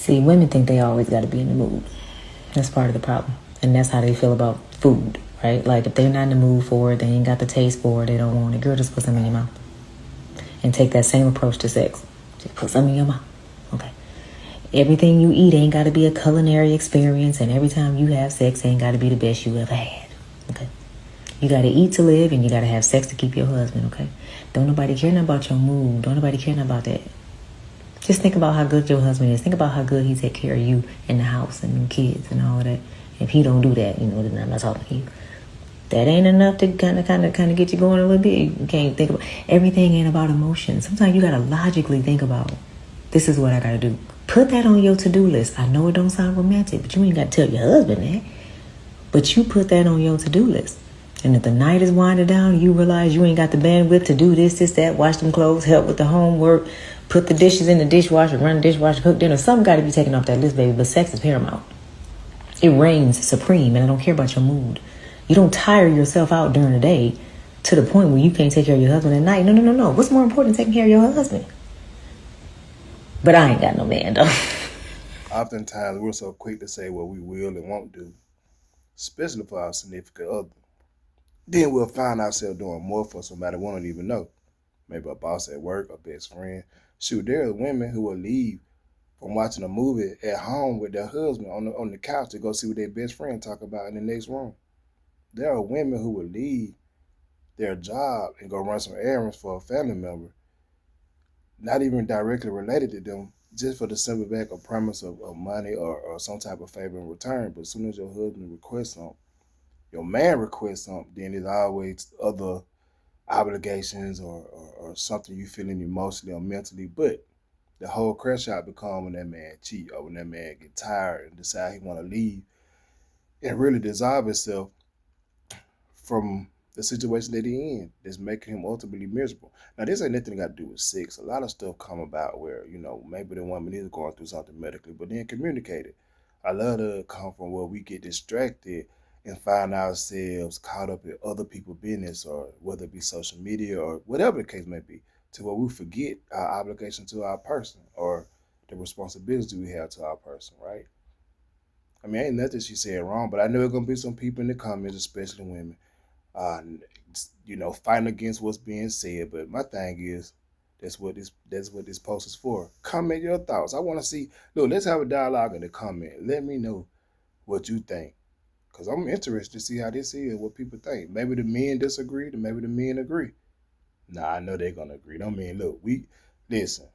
See, women think they always got to be in the mood. That's part of the problem. And that's how they feel about food, right? Like if they're not in the mood for it, they ain't got the taste for it, they don't want it. Girl, just put something in your mouth. And take that same approach to sex. Just put something in your mouth. Okay. Everything you eat ain't got to be a culinary experience, and every time you have sex ain't got to be the best you ever had. Okay. You got to eat to live, and you got to have sex to keep your husband, okay? Don't nobody care nothing about your mood. Don't nobody care nothing about that. Just think about how good your husband is. Think about how good he take care of you in the house and the kids and all of that. If he don't do that, then I'm not talking to you. That ain't enough to kind of get you going a little bit. You can't think about everything. Ain't about emotion. Sometimes you gotta logically think about, this is what I gotta do. Put that on your to-do list. I know it don't sound romantic, but you ain't gotta tell your husband that. But you put that on your to-do list. And if the night is winding down, you realize you ain't got the bandwidth to do this, that, wash them clothes, help with the homework, put the dishes in the dishwasher, run the dishwasher, cook dinner. Something got to be taken off that list, baby. But sex is paramount. It reigns supreme, and I don't care about your mood. You don't tire yourself out during the day to the point where you can't take care of your husband at night. No. What's more important than taking care of your husband? But I ain't got no man, though. Oftentimes, we're so quick to say what we will and won't do, especially for our significant other. Then we'll find ourselves doing more for somebody we don't even know. Maybe a boss at work, a best friend. Shoot, there are women who will leave from watching a movie at home with their husband on the couch to go see what their best friend talk about in the next room. There are women who will leave their job and go run some errands for a family member, not even directly related to them, just for the simple back of promise of money or some type of favor in return. But as soon as your husband requests something, your man requests something, then there's always other obligations or something you feeling emotionally or mentally. But the whole crash out become when that man cheat or when that man get tired and decide he want to leave and really dissolve himself from the situation that he in that's making him ultimately miserable. Now, this ain't nothing got to do with sex. A lot of stuff come about where, maybe the woman is going through something medically, but then communicate it. I love to come from where we get distracted and find ourselves caught up in other people's business, or whether it be social media or whatever the case may be, to where we forget our obligation to our person or the responsibility we have to our person, right? I mean, ain't nothing she said wrong, but I know there's going to be some people in the comments, especially women, uh, fighting against what's being said. But my thing is, that's what this post is for. Comment your thoughts. I want to see. Look, let's have a dialogue in the comment. Let me know what you think, cause I'm interested to see how this is, what people think. Maybe the men disagree, and maybe the men agree. Nah, I know they're gonna agree. Don't mean look. We listen.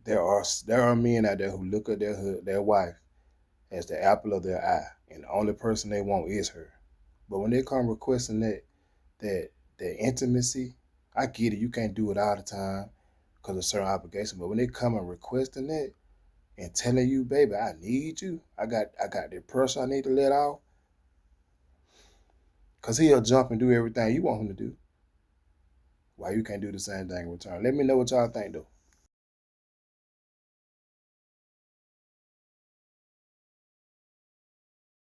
There are men out there who look at their wife as the apple of their eye, and the only person they want is her. But when they come requesting that that intimacy, I get it. You can't do it all the time because of certain obligation. But when they come and requesting that and telling you, baby, I need you. I got the pressure I need to let off. Cause he'll jump and do everything you want him to do. Why you can't do the same thing in return? Let me know what y'all think though.